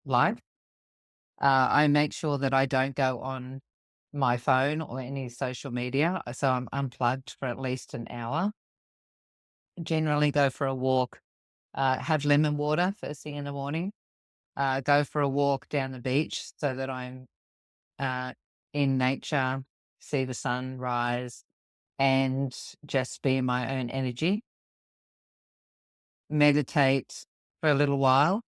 life. I make sure that I don't go on my phone or any social media. So I'm unplugged for at least an hour. Generally go for a walk, have lemon water first thing in the morning, go for a walk down the beach so that I'm uh, in nature, see the sun rise, and just be in my own energy. Meditate for a little while,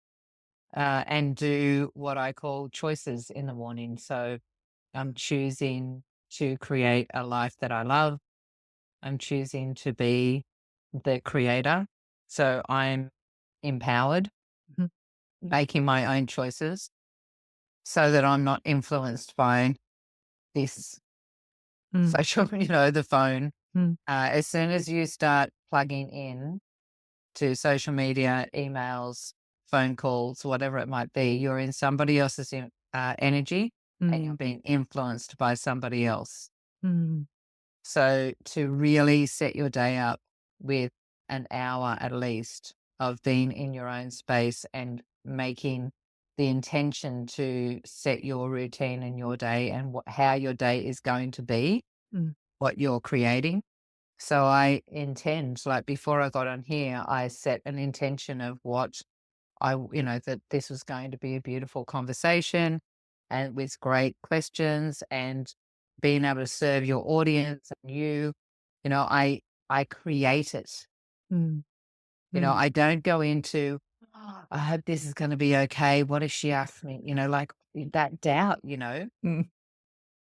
and do what I call choices in the morning. So I'm choosing to create a life that I love. I'm choosing to be the creator. So I'm empowered, Mhm. making my own choices so that I'm not influenced by this Mm. social, the phone. Mm. As soon as you start plugging in to social media, emails, phone calls, whatever it might be, you're in somebody else's energy and you're Mm. being influenced by somebody else. Mm. So to really set your day up with an hour at least of being in your own space and making the intention to set your routine in your day and how your day is going to be, Mm. what you're creating. So I intend, like before I got on here, I set an intention of that this was going to be a beautiful conversation and with great questions and being able to serve your audience and I create it. Mm. Mm. I don't go into, "Oh, I hope this is going to be okay. What if she asks me?" Like that doubt. Mm.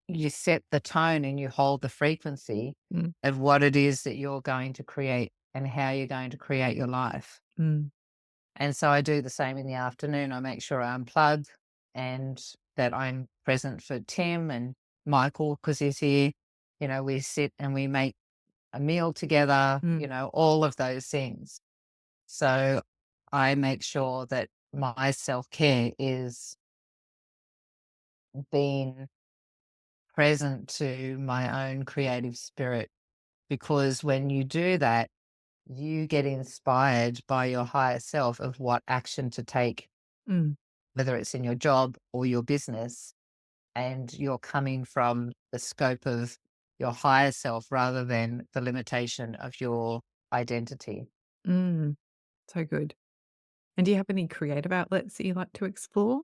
You set the tone and you hold the frequency Mm. of what it is that you're going to create and how you're going to create your life. Mm. And so I do the same in the afternoon. I make sure I unplug and that I'm present for Tim and Michael because he's here. We sit and we make a meal together, Mm. all of those things. So I make sure that my self care is being present to my own creative spirit because when you do that, you get inspired by your higher self of what action to take, Mm. whether it's in your job or your business, and you're coming from the scope of your higher self rather than the limitation of your identity. Mm. So good. And do you have any creative outlets that you like to explore?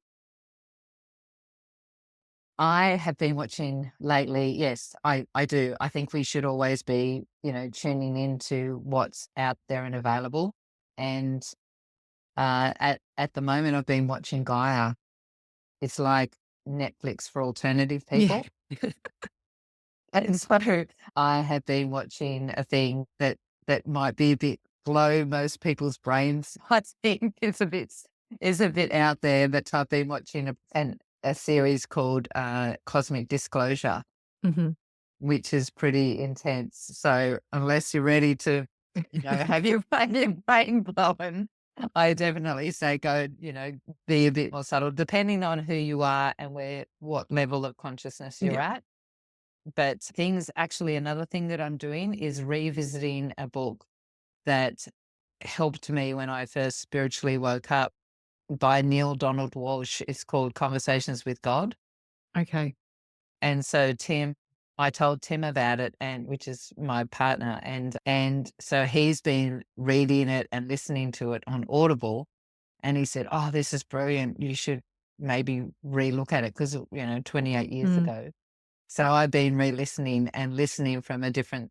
I have been watching lately. Yes, I do. I think we should always be, tuning into what's out there and available. And at the moment, I've been watching Gaia. It's like Netflix for alternative Yeah. people. And so I have been watching a thing that might be a bit blow most people's brains. I think it's a bit out there, but I've been watching a series called Cosmic Disclosure, Mhm. which is pretty intense. So unless you're ready to, have your brain blown, I definitely say go, be a bit more subtle, depending on who you are and what level of consciousness you're Yeah. at. But another thing that I'm doing is revisiting a book that helped me when I first spiritually woke up by Neil Donald Walsh. It's called Conversations with God. Okay. And so I told Tim about it, and which is my partner, and so he's been reading it and listening to it on Audible, and he said, "Oh, this is brilliant. You should maybe relook at it because 28 years Mm, ago." So I've been re-listening and listening from a different,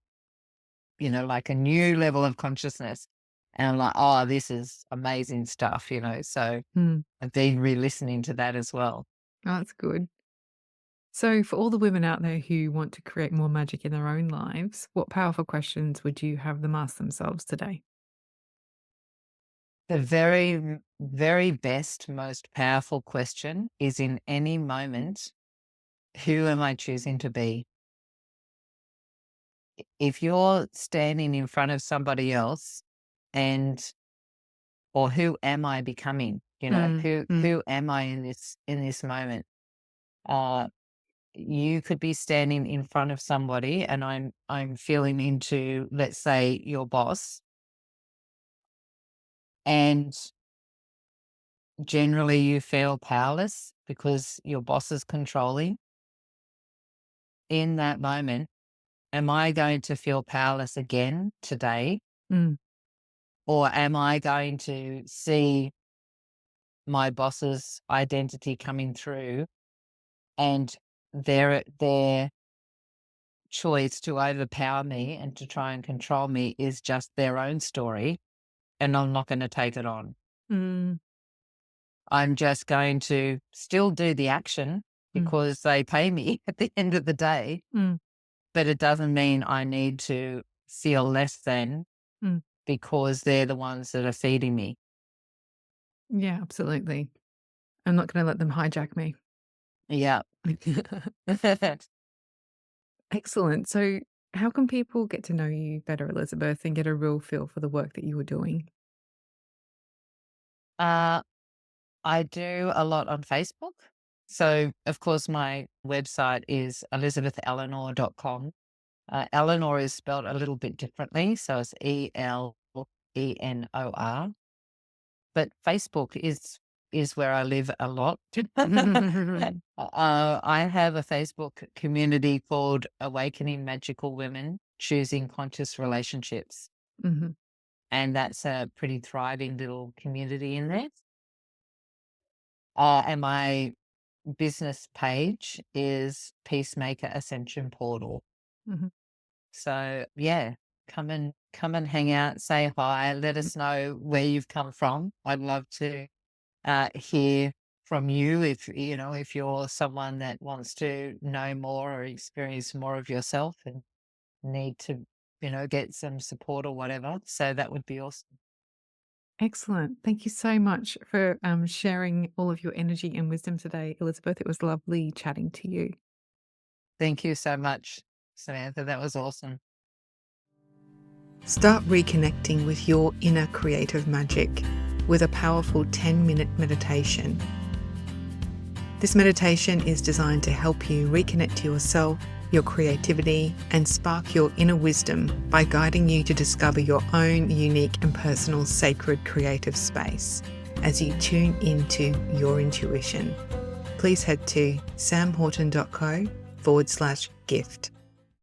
like a new level of consciousness, and I'm like, "Oh, this is amazing stuff." So mm. I've been re-listening to that as well. Oh, that's good. So, for all the women out there who want to create more magic in their own lives, what powerful questions would you have them ask themselves today? The very, very best, most powerful question is in any moment, who am I choosing to be? If you're standing in front of somebody else and or who am I becoming? Mm, mm, Who am I in this moment? Uh you could be standing in front of somebody and I'm feeling into, let's say, your boss, and generally you feel powerless because your boss is controlling. In that moment, am I going to feel powerless again today? mm, Or am I going to see my boss's identity coming through, and their choice to overpower me and to try and control me is just their own story, and I'm not going to take it on. mm, I'm just going to still do the action mm, because they pay me at the end of the day, mm, but it doesn't mean I need to feel less than mm. because they're the ones that are feeding me. Yeah, absolutely. I'm not going to let them hijack me. Yeah. Excellent. So, how can people get to know you better, Elizabeth, and get a real feel for the work that you were doing? uh, I do a lot on Facebook. So, of course, my website is elizabetheleanor.com. Eleanor is spelled a little bit differently. So it's Elenor. But Facebook is where I live a lot. I have a Facebook community called Awakening Magical Women Choosing Conscious Relationships. Mhm, And that's a pretty thriving little community in there. And my business page is Peacemaker Ascension Portal. mhm. So yeah, come and hang out, say hi, let us know where you've come from. I'd love to hear from you if you're someone that wants to know more or experience more of yourself and need to get some support or whatever. So that would be awesome. Excellent. Thank you so much for sharing all of your energy and wisdom today, Elizabeth. It was lovely chatting to you. Thank you so much, Samantha. That was awesome. Start reconnecting with your inner creative magic with a powerful 10-minute meditation. This meditation is designed to help you reconnect to yourself, your creativity, and spark your inner wisdom by guiding you to discover your own unique and personal sacred creative space as you tune into your intuition. Please head to samhorton.co/gift.